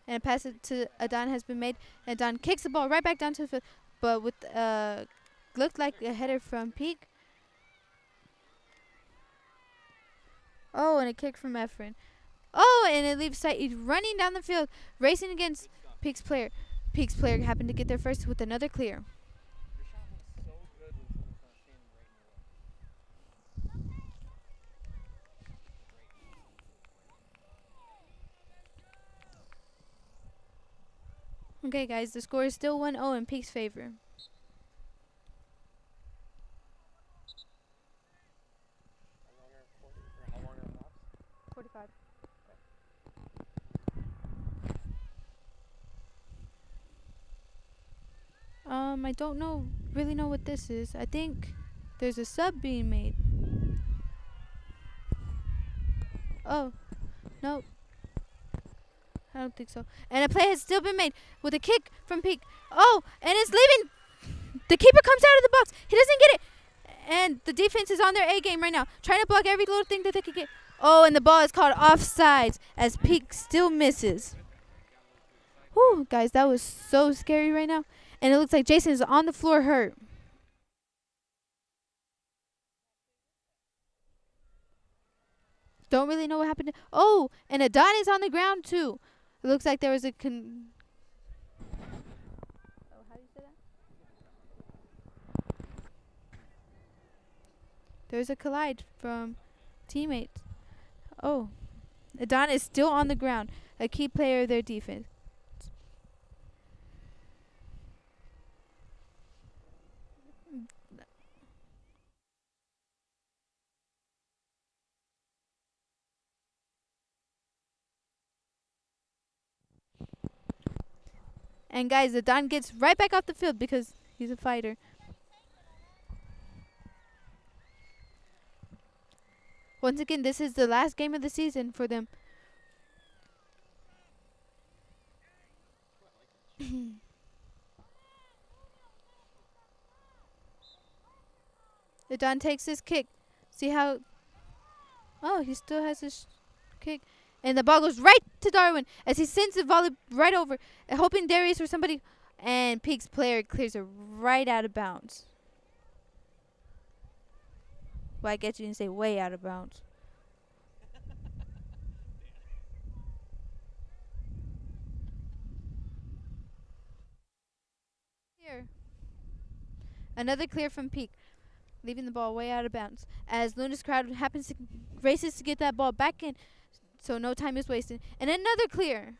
And a pass it to Adon has been made. And Adon kicks the ball right back down to the field. But with looked like a header from Peak. Oh, and a kick from Efren. Oh, and it leaves sight. He's running down the field, racing against Peak's player. Peak's player happened to get there first with another clear. Your shot looks so good when someone's not standing right in the way. Okay, guys, the score is still 1-0 in Peak's favor. How long are laps? 45. I don't really know what this is. I think there's a sub being made. Oh, no. I don't think so. And a play has still been made with a kick from Peak. Oh, and it's leaving. The keeper comes out of the box. He doesn't get it. And the defense is on their A game right now, trying to block every little thing that they could get. Oh, and the ball is called offsides as Peak still misses. Whew, guys, that was so scary right now. And it looks like Jason is on the floor hurt. Don't really know what happened. Oh, and Adon is on the ground too. It looks like there was a how do you say that? There's a collide from teammates. Oh, Adon is still on the ground, a key player of their defense. And guys, Adon gets right back off the field because he's a fighter. Once again, this is the last game of the season for them. Adon takes his kick. See how... Oh, he still has his kick. And the ball goes right to Darwin as he sends the volley right over, hoping Darius or somebody. And Peak's player clears it right out of bounds. Well, I guess you didn't say way out of bounds. Here. Another clear from Peak, leaving the ball way out of bounds. As Luna's crowd races to get that ball back in, so no time is wasted. And another clear.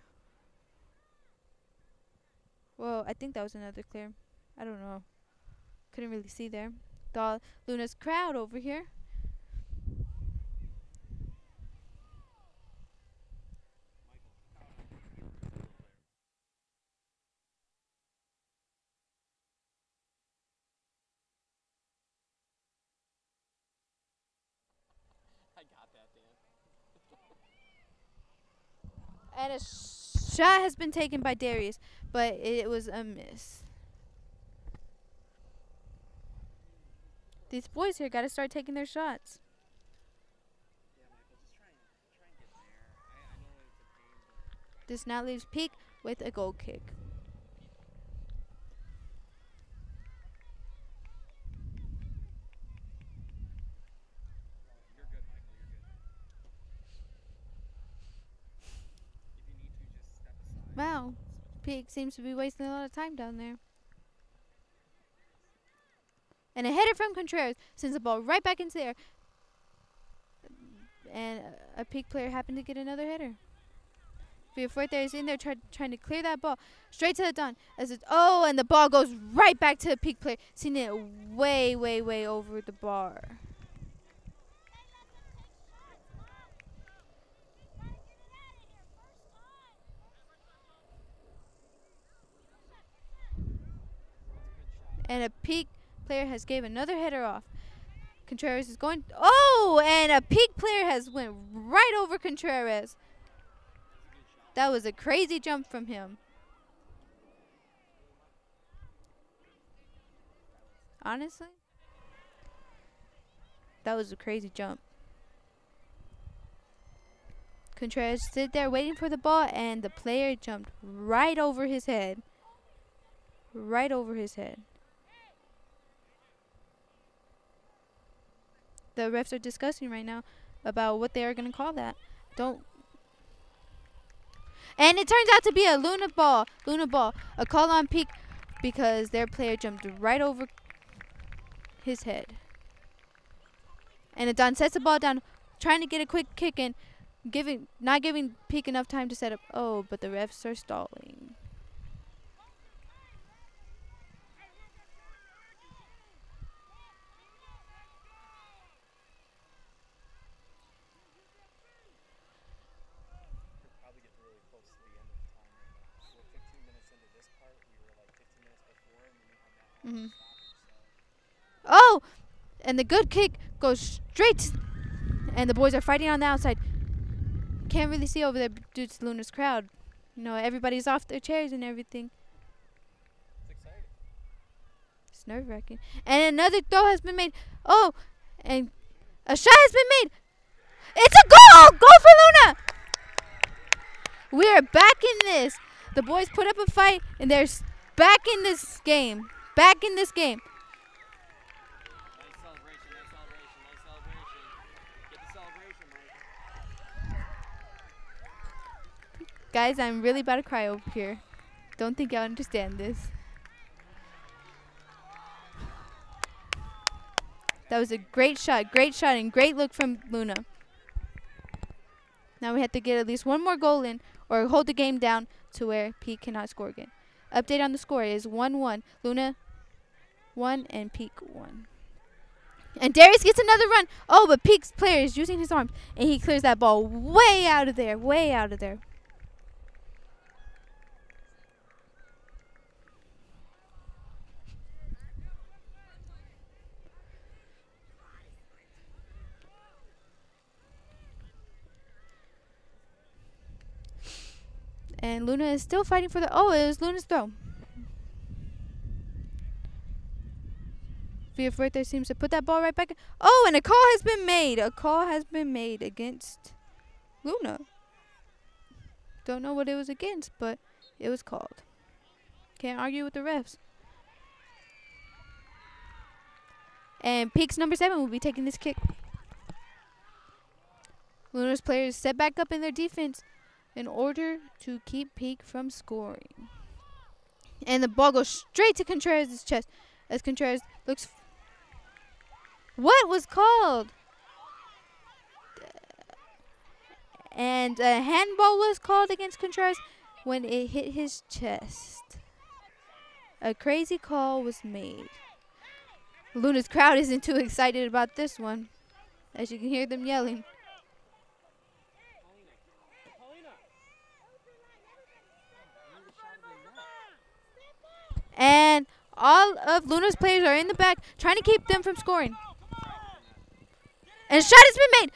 Well, I think that was another clear. I don't know. Couldn't really see there. Luna's crowd over here. I got that, Dan. And a shot has been taken by Darius, but it was a miss. These boys here got to start taking their shots. Yeah, Michael, just try and get there. I know it's a pain, but This now leaves Peak with a goal kick. you're good, Michael. You're good. If you need to, just step aside. Wow, Peak seems to be wasting a lot of time down there. And a header from Contreras sends the ball right back into the air. And a Peak player happened to get another header. Villafuerte is in there trying to clear that ball straight to the Don. Oh, and the ball goes right back to the Peak player, seeing it way, way, way over the bar. And a Peak player has gave another header off. Contreras is going. Oh, and a Peak player has went right over Contreras. That was a crazy jump from him. Honestly, that was a crazy jump. Contreras stood there waiting for the ball, and the player jumped right over his head. Right over his head. The refs are discussing right now about what they are going to call that. And it turns out to be a Luna ball. A call on Peak because their player jumped right over his head. And Adon sets the ball down, trying to get a quick kick in, not giving Peak enough time to set up. Oh, but the refs are stalling. Probably getting really close to the end of the time right now. So we're 15 minutes into this part. We were like 15 minutes before, and then we had that stoppage. So. Oh, and the good kick goes straight, and the boys are fighting on the outside. Can't really see over there due to Luna's crowd. You know, everybody's off their chairs and everything. It's exciting. It's nerve-wracking. And another throw has been made. Oh, and a shot has been made. It's a goal! Goal for Luna! We are back in this. The boys put up a fight, and they're back in this game. Back in this game. Nice celebration, nice celebration, nice celebration. Get the celebration, Mike. Guys, I'm really about to cry over here. Don't think y'all understand this. That was a great shot, and great look from Luna. Now we have to get at least one more goal in or hold the game down to where Peak cannot score again. Update on the score is 1-1. Luna 1 and Peak 1. And Darius gets another run. Oh, but Peak's player is using his arms, and he clears that ball way out of there, way out of there. And Luna is still fighting for the... Oh, it was Luna's throw. Via Fuerte seems to put that ball right back. Oh, and a call has been made. A call has been made against Luna. Don't know what it was against, but it was called. Can't argue with the refs. And Peak's number 7 will be taking this kick. Luna's players set back up in their defense in order to keep Peak from scoring. And the ball goes straight to Contreras' chest as Contreras looks... What was called? And a handball was called against Contreras when it hit his chest. A crazy call was made. Luna's crowd isn't too excited about this one, as you can hear them yelling. And all of Luna's players are in the back trying to keep them from scoring. And a shot has been made.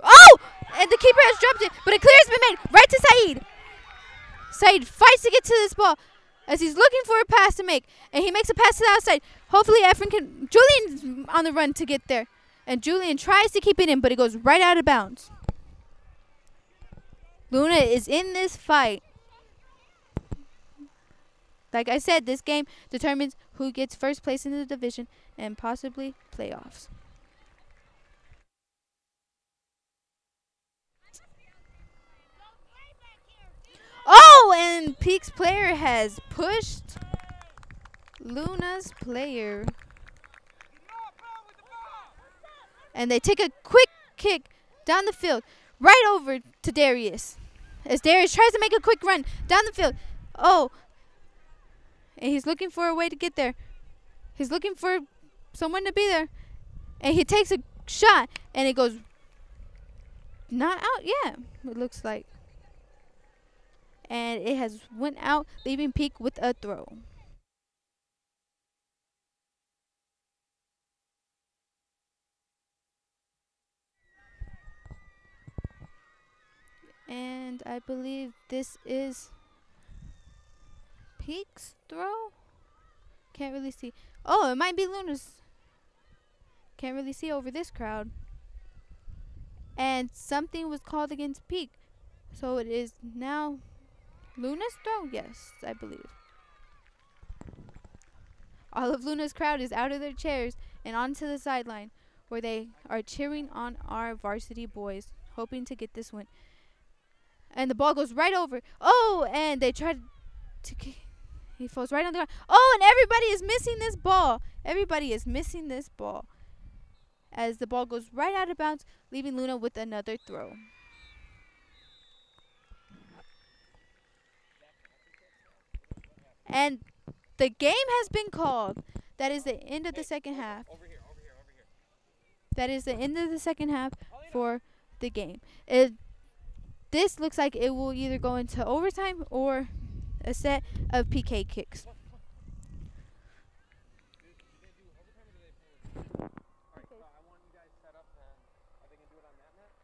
Oh! And the keeper has dropped it, but a clear has been made right to Saeed. Saeed fights to get to this ball as he's looking for a pass to make. And he makes a pass to the outside. Hopefully Efren can... Julian's on the run to get there. And Julian tries to keep it in, but it goes right out of bounds. Luna is in this fight. Like I said, this game determines who gets first place in the division and possibly playoffs. Oh, and Peak's player has pushed Luna's player. And they take a quick kick down the field, right over to Darius. As Darius tries to make a quick run down the field. Oh, and he's looking for a way to get there. He's looking for someone to be there. And he takes a shot, and it goes not out yet, it looks like. And it has went out, leaving Peak with a throw. And I believe this is Peak's throw? Can't really see. Oh, it might be Luna's. Can't really see over this crowd. And something was called against Peak. So it is now Luna's throw? Yes, I believe. All of Luna's crowd is out of their chairs and onto the sideline where they are cheering on our varsity boys, hoping to get this win. And the ball goes right over. Oh, and they try to he falls right on the ground. Oh, and everybody is missing this ball. Everybody is missing this ball. As the ball goes right out of bounds, leaving Luna with another throw. And the game has been called. That is the end of the second half. That is the end of the second half for the game. This looks like it will either go into overtime or a set of PK kicks.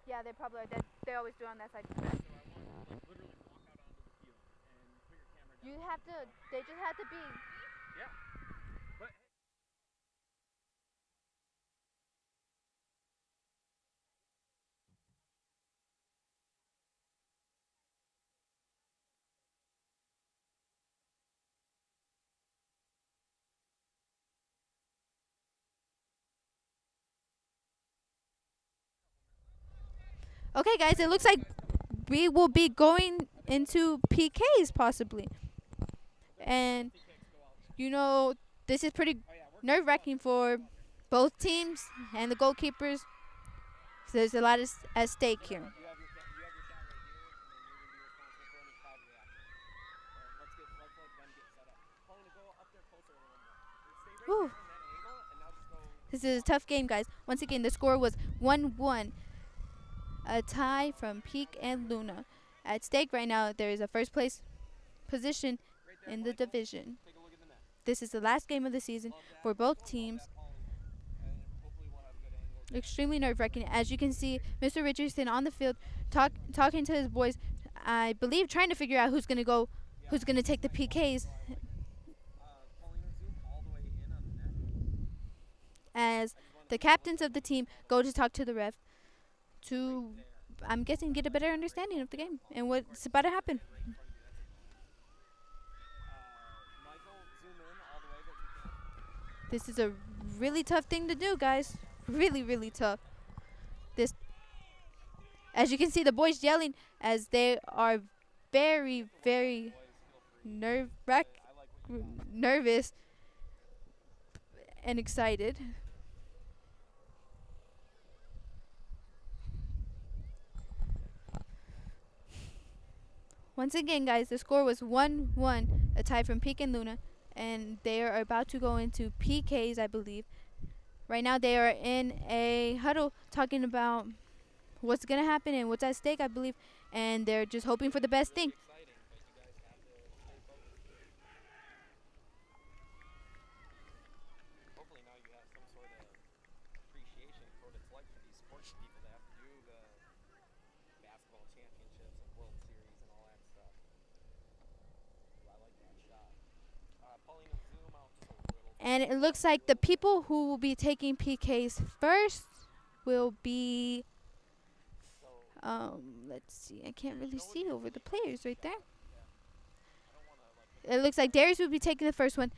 Yeah, they probably are. They always do on that side. You have to. They just have to be. Yeah. But Okay, guys, it looks like we will be going into PKs possibly. And, you know, this is pretty nerve-wracking for both teams and the goalkeepers. So there's a lot at stake here. you have your shot right here, and then you're gonna be responsible for any crowd reaction. Let's let them get set up. Pauline, go up there closer a little more. Stay right Whew. there in that angle, and now just go. This is a tough game, guys. Once again, the score was 1-1. A tie from Peak and Luna. At stake right now, there is a first place position Right there, in the Michael. division. Take a look at the net. This is the last game of the season Love that. for both Love teams. that, Pauline. And hopefully we'll have a good angle. Extremely nerve-wracking. As you can see, Mr. Richardson on the field talking to his boys, I believe trying to figure out who's going to go, who's going to take the PKs. Pauline, zoom all the way in on the net. As the captains of the team go to talk to the ref to, I'm guessing, get a better understanding of the game and what's about to happen. Michael, zoom in all the way, but you can't. This is a really tough thing to do, guys. Really, really tough. This, as you can see, the boys yelling as they are very, very nervous and excited. Once again, guys, the score was 1-1, a tie from Peak and Luna, and they are about to go into PKs, I believe. Right now, they are in a huddle talking about what's going to happen and what's at stake, I believe, and they're just hoping for the best thing. Exciting, but you guys have to stay focused. Hopefully now you have some sort of appreciation for what it's like for these sports people to have to do the basketball championships and World Series and all that stuff. Ooh, I like that shot. Pauline, zoom out just a little. And it looks like the people who will be taking PKs first will be, let's see, I can't really see over the players right there. It looks like Darius will be taking the first one,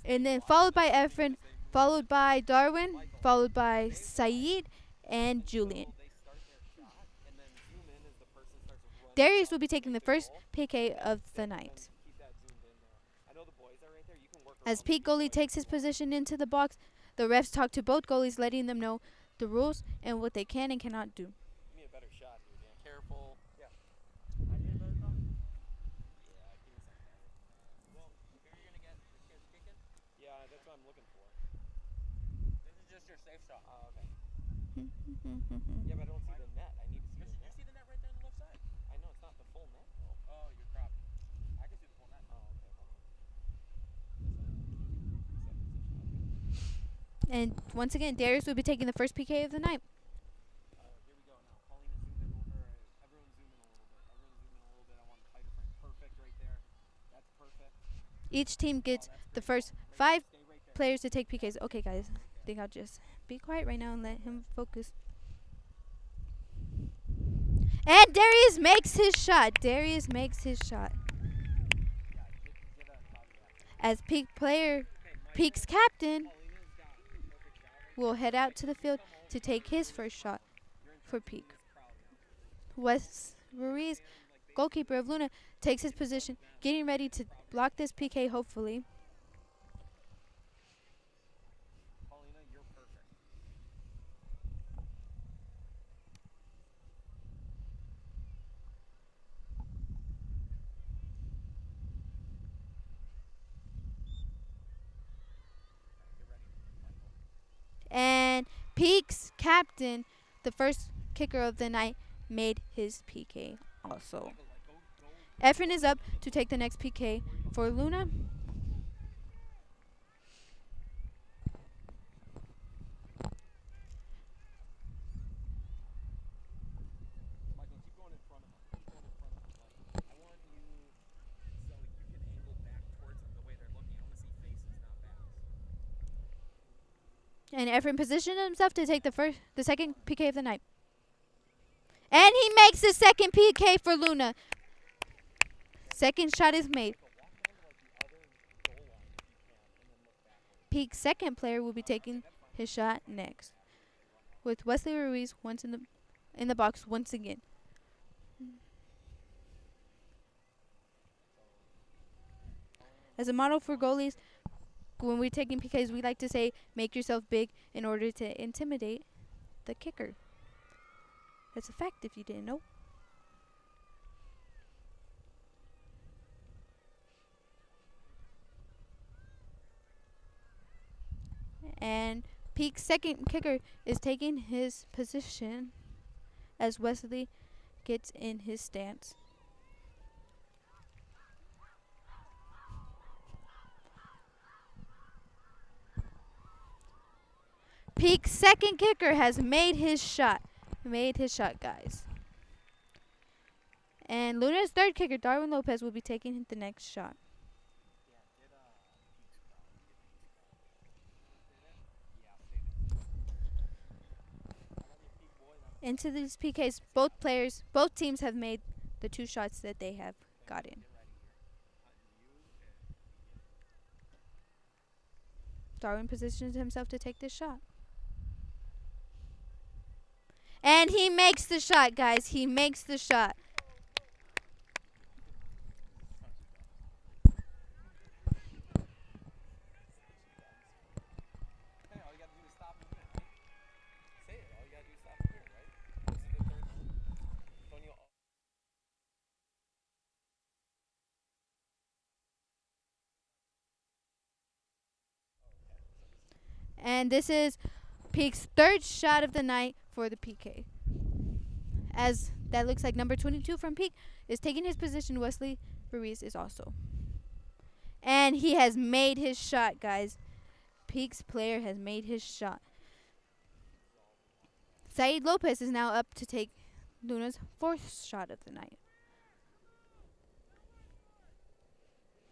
and then followed by Efren, followed by Darwin, followed by Saeed, and Julian. They start their shot, and then zoom in as the person starts running. Darius will be taking the first PK of the night. Keep that zoomed in there. I know the boys are right there. You can work As around Peak them. goalie takes his position into the box, the refs talk to both goalies, letting them know the rules and what they can and cannot do. Give me a better shot here, Dan. Careful. Yeah. I need a better shot. Yeah, give me something better. Well, here you're gonna get your kids kicking. Yeah, that's what I'm looking for. This is just your safe shot. Oh, okay. Yeah, but I don't see the net. I need to see the You net. see the net right there on the left side? I know it's not the full net, though. Oh, you're cropped. I can see the full net. Oh, okay. Hold on. Set position. And once again, Darius will be taking the first PK of the night. Here we go now. Pauline is zoom in everyone zoom in a little bit. Everyone zoom in a little bit. I want a tighter frame. Perfect right there. That's perfect. Each team gets the first 5 Stay right there. players to take PKs. Okay, guys, I think I'll just be quiet right now and let him focus. And Darius makes his shot. Darius makes his shot. As Peak player, Peak's captain, will head out to the field to take his first shot for Peak. Wes Ruiz, goalkeeper of Luna, takes his position, getting ready to block this PK, hopefully. Paulina, you're perfect. Get ready, Michael. And Peak's captain, the first kicker of the night, made his PK also. Efren is up to take the next PK for Luna. Michael, keep going in front of him. Keep going in front of him. Like, I want you so you can angle back towards them the way they're looking. I want to see faces, not backs. And Efren positioned himself to take the second PK of the night. And he makes the second PK for Luna. Second shot is made. Peak's second player will be taking his shot next, with Wesley Ruiz once in the box once again. As a model for goalies, when we're taking PKs, we like to say, make yourself big in order to intimidate the kicker. That's a fact if you didn't know. And Peak's second kicker is taking his position as Wesley gets in his stance. Peak's second kicker has made his shot. Made his shot, guys. And Luna's third kicker, Darwin Lopez, will be taking the next shot. Into these PKs, both teams have made the two shots that they have gotten. Darwin positions himself to take this shot. And he makes the shot, guys. He makes the shot. Hey, all you gotta do is stop and here, right? Say it. All you gotta do is stop and here, right? This is the third one. Antonio. And this is Peak's third shot of the night for the PK. As that looks like number 22 from Peak is taking his position. Wesley Ruiz is also. And he has made his shot, guys. Peak's player has made his shot. Saeed Lopez is now up to take Luna's fourth shot of the night.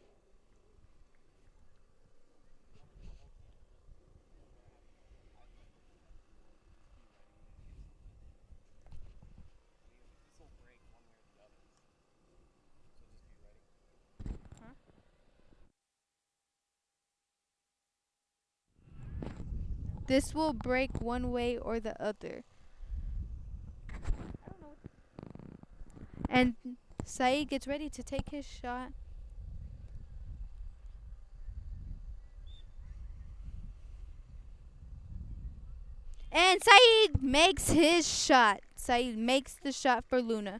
This will break one way or the other. So just be ready. This will break one way or the other. And Saeed gets ready to take his shot. And Saeed makes his shot. Saeed makes the shot for Luna.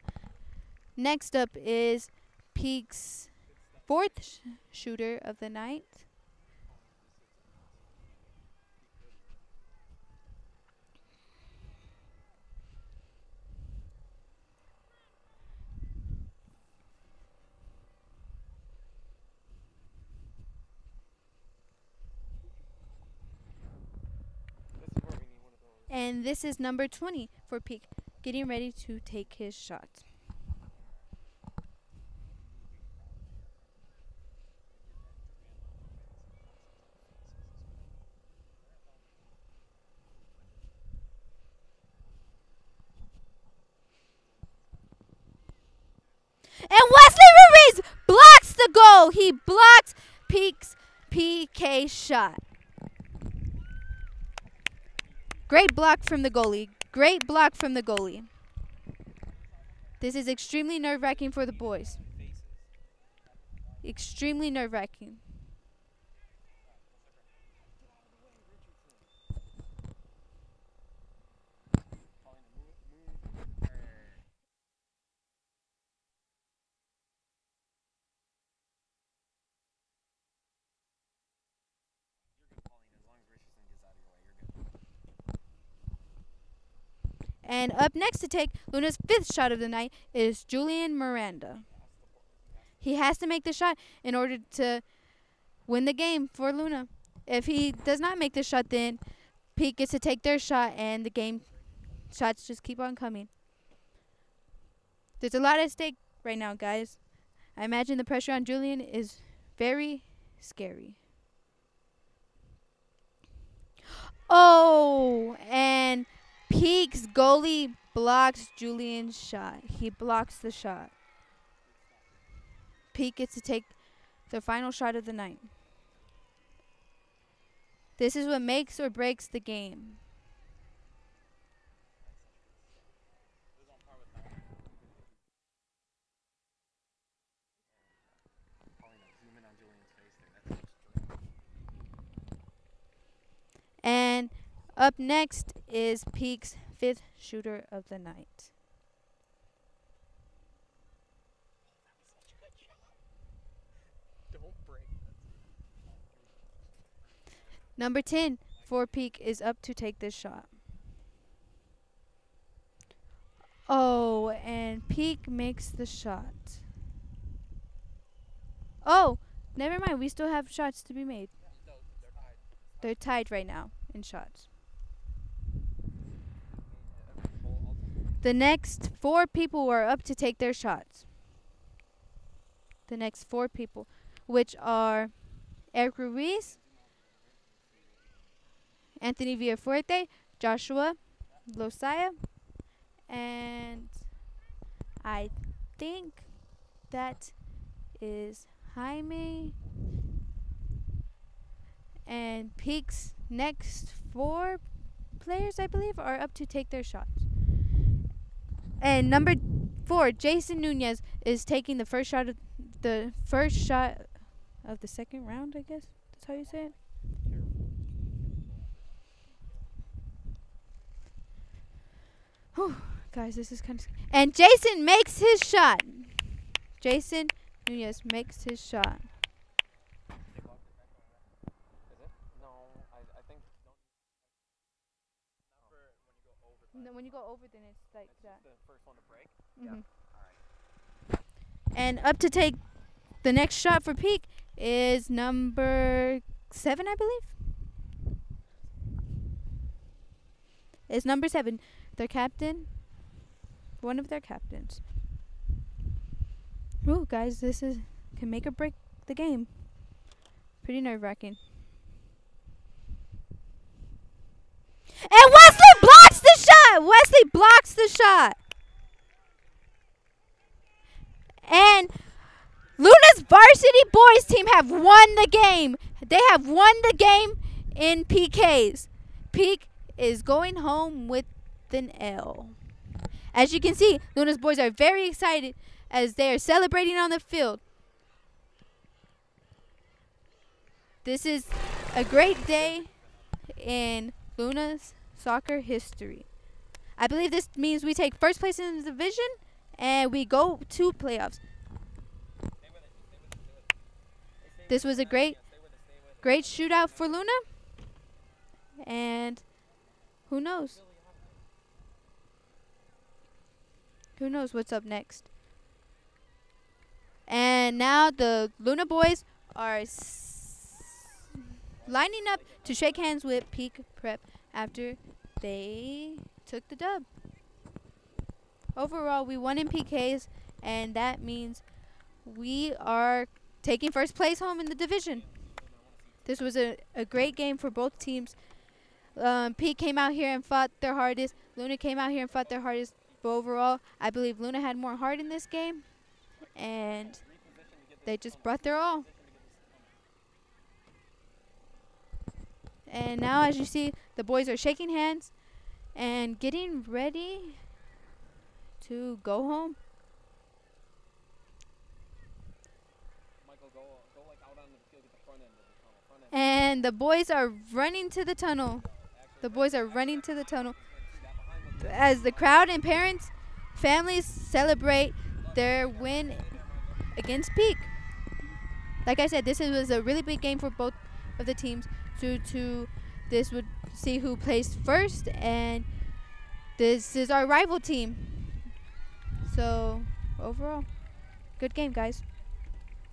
Next up is Peak's fourth shooter of the night. This is where we need one of those. And this is number 20 for Peak, getting ready to take his shot. he blocked Peak's PK shot. Great block from the goalie. Great block from the goalie. This is extremely nerve-wracking for the boys. Extremely nerve-wracking. And up next to take Luna's 5th shot of the night is Julian Miranda. He has to make the shot in order to win the game for Luna. If he does not make the shot, then Peak gets to take their shot, and the game shots just keep on coming. There's a lot at stake right now, guys. I imagine the pressure on Julian is very scary. Oh, and Peak's goalie blocks Julian's shot. He blocks the shot. Peak gets to take the final shot of the night. This is what makes or breaks the game. And up next is Peak's 5th shooter of the night. Number 10 for Peak is up to take this shot. Oh, and Peak makes the shot. Oh, never mind. We still have shots to be made. They're tied right now in shots. The next 4 people are up to take their shots. The next 4 people, which are Eric Ruiz, Anthony Villafuerte, Joshua Losaya, and I think that is Jaime. And Peak's next 4 players, I believe, are up to take their shots. And number 4, Jason Nunez, is taking the first shot of the second round, I guess. That's how you say it. Whew, guys, this is kind of... And Jason makes his shot. Jason Nunez makes his shot. No, when you go over, then it's like that. The first one to break? Mm-hmm. Yeah. All right. And up to take the next shot for Peak is number 7, I believe. It's number 7. Their captain. One of their captains. Ooh, guys, this can make or break the game. Pretty nerve-wracking. And Wesley blocks the shot! Wesley blocks the shot! And Luna's varsity boys team have won the game. They have won the game in PKs. Peak is going home with an L. As you can see, Luna's boys are very excited as they are celebrating on the field. This is a great day in Luna's soccer history. I believe this means we take first place in the division and we go to playoffs. This was a great shootout for Luna. And who knows? Who knows what's up next? And now the Luna boys are lining up to shake hands with Peak Prep after they took the dub. Overall, we won in PKs, and that means we are taking first place home in the division. This was a great game for both teams. Peak came out here and fought their hardest. Luna came out here and fought their hardest. But overall, I believe Luna had more heart in this game, and they just brought their all. And now, as you see, the boys are shaking hands and getting ready to go home. Michael, go like out onto the field, get the front end of the tunnel. Front end. And the boys are running to the tunnel. Actually, The boys are running to the tunnel. see that behind them. As the crowd and parents, families celebrate their win against Peak. Like I said, this was a really big game for both of the teams. Due to this would see who placed first, and this is our rival team. So overall, good game, guys.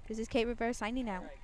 This is Kate Rivera signing out. All right.